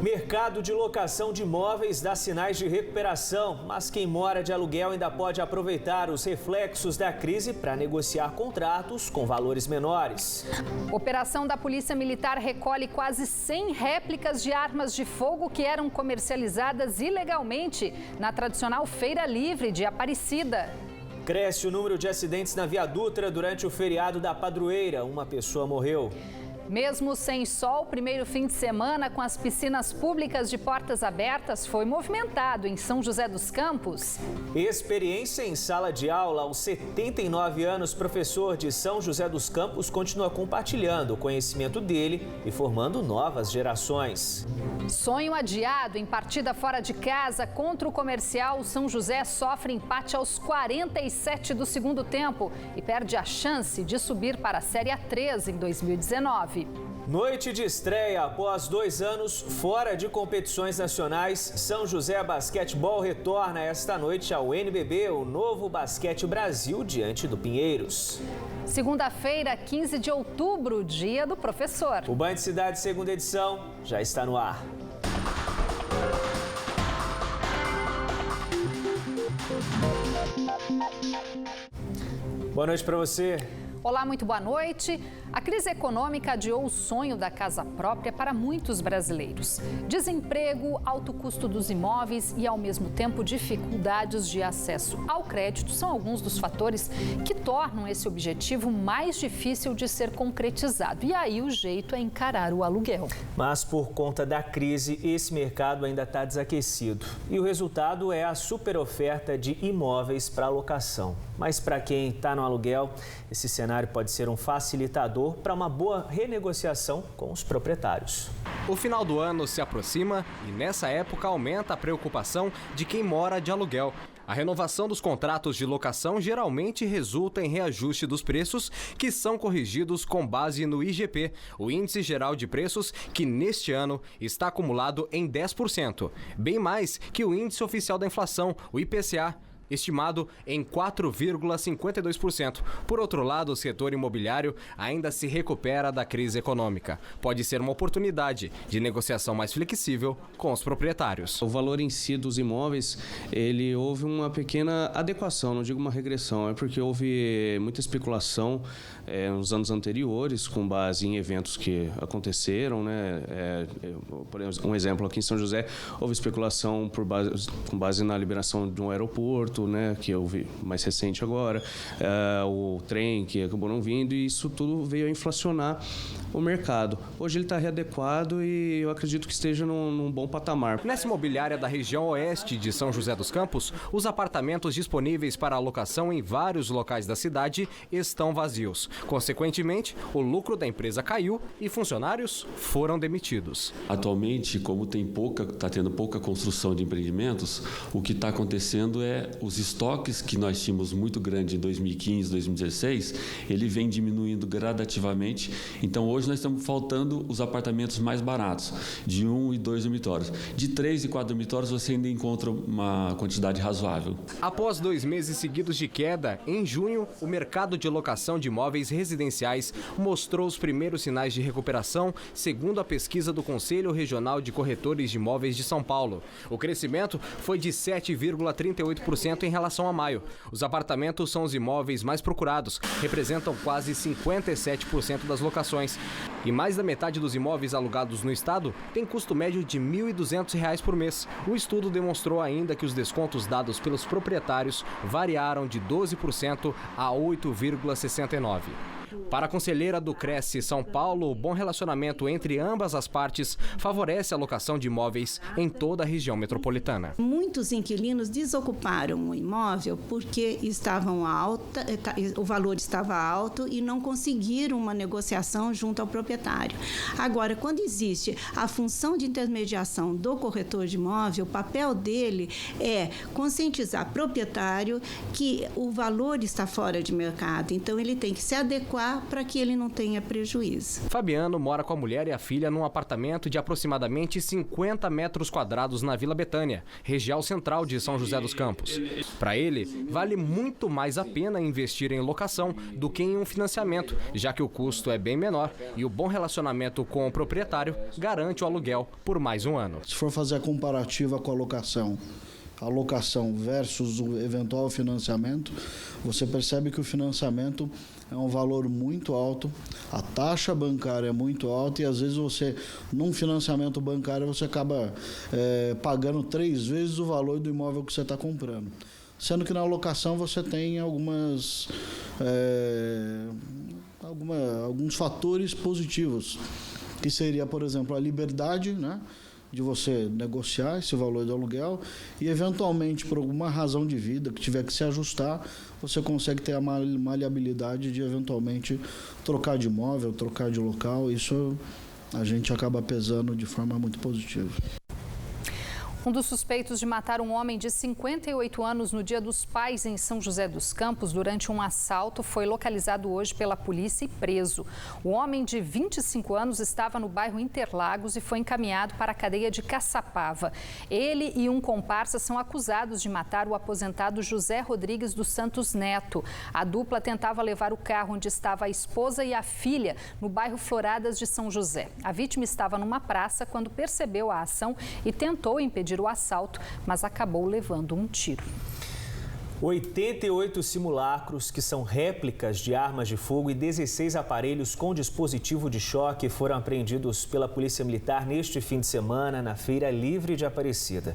Mercado de locação de imóveis dá sinais de recuperação, mas quem mora de aluguel ainda pode aproveitar os reflexos da crise para negociar contratos com valores menores. Operação da Polícia Militar recolhe quase 100 réplicas de armas de fogo que eram comercializadas ilegalmente na tradicional Feira Livre de Aparecida. Cresce o número de acidentes na Via Dutra durante o feriado da Padroeira. Uma pessoa morreu. Mesmo sem sol, o primeiro fim de semana com as piscinas públicas de portas abertas foi movimentado em São José dos Campos. Experiência em sala de aula. Aos 79 anos, professor de São José dos Campos continua compartilhando o conhecimento dele e formando novas gerações. Sonho adiado em partida fora de casa contra o Comercial, o São José sofre empate aos 47 do segundo tempo e perde a chance de subir para a Série A3 em 2019. Noite de estreia. Após 2 anos fora de competições nacionais, São José Basquetebol retorna esta noite ao NBB, o Novo Basquete Brasil, diante do Pinheiros. Segunda-feira, 15 de outubro, dia do professor. O Band Cidade, segunda edição, já está no ar. Boa noite para você. Olá, muito boa noite. A crise econômica adiou o sonho da casa própria para muitos brasileiros. Desemprego, alto custo dos imóveis e, ao mesmo tempo, dificuldades de acesso ao crédito são alguns dos fatores que tornam esse objetivo mais difícil de ser concretizado. E aí o jeito é encarar o aluguel. Mas por conta da crise, esse mercado ainda está desaquecido. E o resultado é a superoferta de imóveis para locação. Mas para quem está no aluguel, esse cenário pode ser um facilitador para uma boa renegociação com os proprietários. O final do ano se aproxima e nessa época aumenta a preocupação de quem mora de aluguel. A renovação dos contratos de locação geralmente resulta em reajuste dos preços, que são corrigidos com base no IGP, o Índice Geral de Preços, que neste ano está acumulado em 10%, bem mais que o Índice Oficial da Inflação, o IPCA, estimado em 4,52%. Por outro lado, o setor imobiliário ainda se recupera da crise econômica. Pode ser uma oportunidade de negociação mais flexível com os proprietários. O valor em si dos imóveis, houve uma pequena adequação, não digo uma regressão, é porque houve muita especulação nos anos anteriores, com base em eventos que aconteceram, né? Por exemplo, um exemplo, aqui em São José, houve especulação com base na liberação de um aeroporto, né, que eu vi mais recente agora, o trem que acabou não vindo, e isso tudo veio a inflacionar o mercado. Hoje ele está readequado e eu acredito que esteja num bom patamar. Nessa imobiliária da região oeste de São José dos Campos, os apartamentos disponíveis para alocação em vários locais da cidade estão vazios. Consequentemente, o lucro da empresa caiu e funcionários foram demitidos. Atualmente, como está tendo pouca construção de empreendimentos, o que está acontecendo é os estoques que nós tínhamos muito grande em 2015, 2016, ele vem diminuindo gradativamente. Então hoje nós estamos faltando os apartamentos mais baratos, de 1 e 2 dormitórios. De 3 e 4 dormitórios você ainda encontra uma quantidade razoável. Após 2 meses seguidos de queda, em junho, o mercado de locação de imóveis residenciais mostrou os primeiros sinais de recuperação, segundo a pesquisa do Conselho Regional de Corretores de Imóveis de São Paulo. O crescimento foi de 7,38% em relação a maio. Os apartamentos são os imóveis mais procurados, representam quase 57% das locações. E mais da metade dos imóveis alugados no estado tem custo médio de R$ 1.200 por mês. O estudo demonstrou ainda que os descontos dados pelos proprietários variaram de 12% a 8,69%. Para a conselheira do Cresce São Paulo, o bom relacionamento entre ambas as partes favorece a locação de imóveis em toda a região metropolitana. Muitos inquilinos desocuparam o imóvel porque o valor estava alto e não conseguiram uma negociação junto ao proprietário. Agora, quando existe a função de intermediação do corretor de imóvel, o papel dele é conscientizar o proprietário que o valor está fora de mercado, então ele tem que se adequar atuar para que ele não tenha prejuízo. Fabiano mora com a mulher e a filha num apartamento de aproximadamente 50 metros quadrados na Vila Betânia, região central de São José dos Campos. Para ele, vale muito mais a pena investir em locação do que em um financiamento, já que o custo é bem menor e o bom relacionamento com o proprietário garante o aluguel por mais um ano. Se for fazer a comparativa com a locação versus o eventual financiamento, você percebe que o financiamento é um valor muito alto, a taxa bancária é muito alta e às vezes você, num financiamento bancário, você acaba pagando 3 vezes o valor do imóvel que você está comprando. Sendo que na locação você tem alguns fatores positivos, que seria, por exemplo, a liberdade, né, de você negociar esse valor do aluguel e, eventualmente, por alguma razão de vida que tiver que se ajustar, você consegue ter a maleabilidade de, eventualmente, trocar de imóvel, trocar de local. Isso a gente acaba pesando de forma muito positiva. Um dos suspeitos de matar um homem de 58 anos no Dia dos Pais em São José dos Campos durante um assalto foi localizado hoje pela polícia e preso. O homem de 25 anos estava no bairro Interlagos e foi encaminhado para a cadeia de Caçapava. Ele e um comparsa são acusados de matar o aposentado José Rodrigues dos Santos Neto. A dupla tentava levar o carro onde estava a esposa e a filha no bairro Floradas de São José. A vítima estava numa praça quando percebeu a ação e tentou impedir o assalto, mas acabou levando um tiro. 88 simulacros, que são réplicas de armas de fogo, e 16 aparelhos com dispositivo de choque foram apreendidos pela Polícia Militar neste fim de semana na Feira Livre de Aparecida.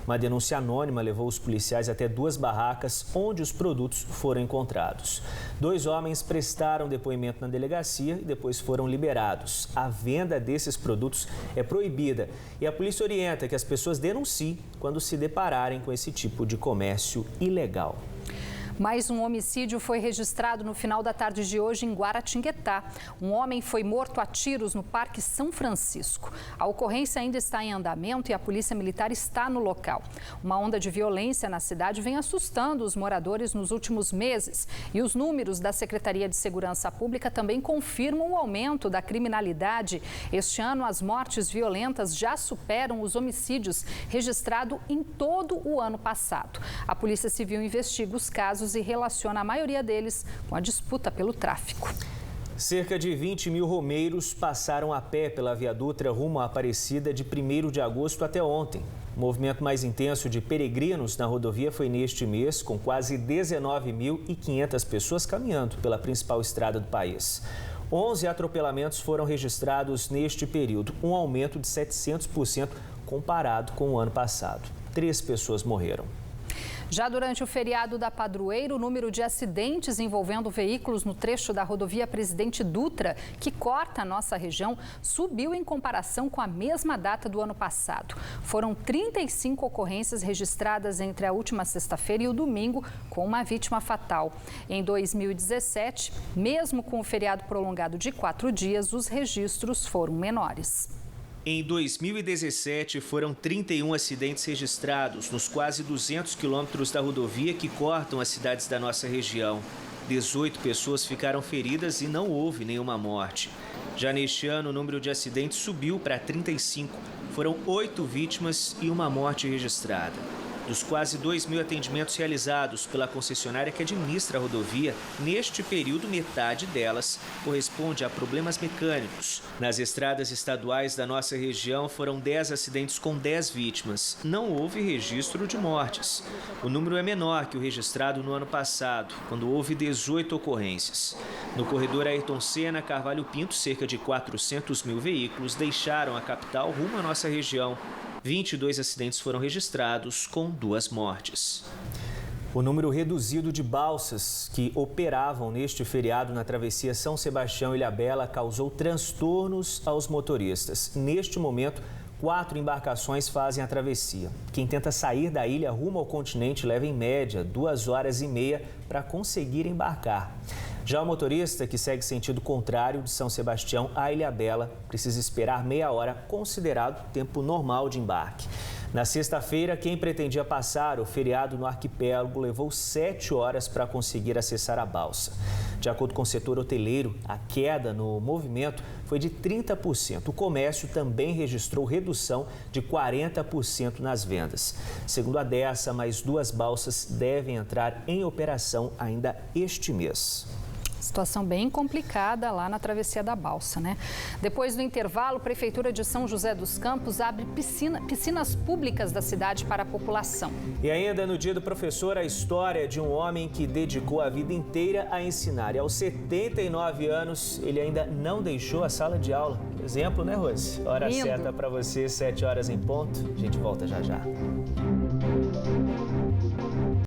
Uma denúncia anônima levou os policiais até 2 barracas onde os produtos foram encontrados. 2 homens prestaram depoimento na delegacia e depois foram liberados. A venda desses produtos é proibida e a polícia orienta que as pessoas denunciem quando se depararem com esse tipo de comércio ilegal. Mais um homicídio foi registrado no final da tarde de hoje em Guaratinguetá. Um homem foi morto a tiros no Parque São Francisco. A ocorrência ainda está em andamento e a Polícia Militar está no local. Uma onda de violência na cidade vem assustando os moradores nos últimos meses. E os números da Secretaria de Segurança Pública também confirmam o aumento da criminalidade. Este ano, as mortes violentas já superam os homicídios registrados em todo o ano passado. A Polícia Civil investiga os casos e relaciona a maioria deles com a disputa pelo tráfico. Cerca de 20 mil romeiros passaram a pé pela Via Dutra rumo à Aparecida de 1º de agosto até ontem. O movimento mais intenso de peregrinos na rodovia foi neste mês, com quase 19.500 pessoas caminhando pela principal estrada do país. 11 atropelamentos foram registrados neste período, um aumento de 700% comparado com o ano passado. 3 pessoas morreram. Já durante o feriado da Padroeira, o número de acidentes envolvendo veículos no trecho da rodovia Presidente Dutra, que corta a nossa região, subiu em comparação com a mesma data do ano passado. Foram 35 ocorrências registradas entre a última sexta-feira e o domingo, com uma vítima fatal. Em 2017, mesmo com o feriado prolongado de 4 dias, os registros foram menores. Em 2017, foram 31 acidentes registrados nos quase 200 quilômetros da rodovia que cortam as cidades da nossa região. 18 pessoas ficaram feridas e não houve nenhuma morte. Já neste ano, o número de acidentes subiu para 35. Foram 8 vítimas e uma morte registrada. Dos quase 2.000 atendimentos realizados pela concessionária que administra a rodovia, neste período, metade delas corresponde a problemas mecânicos. Nas estradas estaduais da nossa região, foram 10 acidentes com 10 vítimas. Não houve registro de mortes. O número é menor que o registrado no ano passado, quando houve 18 ocorrências. No corredor Ayrton Senna, Carvalho Pinto, cerca de 400 mil veículos deixaram a capital rumo à nossa região. 22 acidentes foram registrados, com 2 mortes. O número reduzido de balsas que operavam neste feriado na travessia São Sebastião e Ilhabela causou transtornos aos motoristas. Neste momento, 4 embarcações fazem a travessia. Quem tenta sair da ilha rumo ao continente leva em média 2 horas e meia para conseguir embarcar. Já o motorista que segue sentido contrário de São Sebastião a Ilhabela precisa esperar meia hora, considerado tempo normal de embarque. Na sexta-feira, quem pretendia passar o feriado no arquipélago levou 7 horas para conseguir acessar a balsa. De acordo com o setor hoteleiro, a queda no movimento foi de 30%. O comércio também registrou redução de 40% nas vendas. Segundo a Dessa, mais 2 balsas devem entrar em operação ainda este mês. Situação bem complicada lá na travessia da balsa, né? Depois do intervalo, a Prefeitura de São José dos Campos abre piscinas públicas da cidade para a população. E ainda no Dia do Professor, a história de um homem que dedicou a vida inteira a ensinar. E aos 79 anos, ele ainda não deixou a sala de aula. Exemplo, né, Rose? Hora certa para você, 7 horas em ponto. A gente volta já já.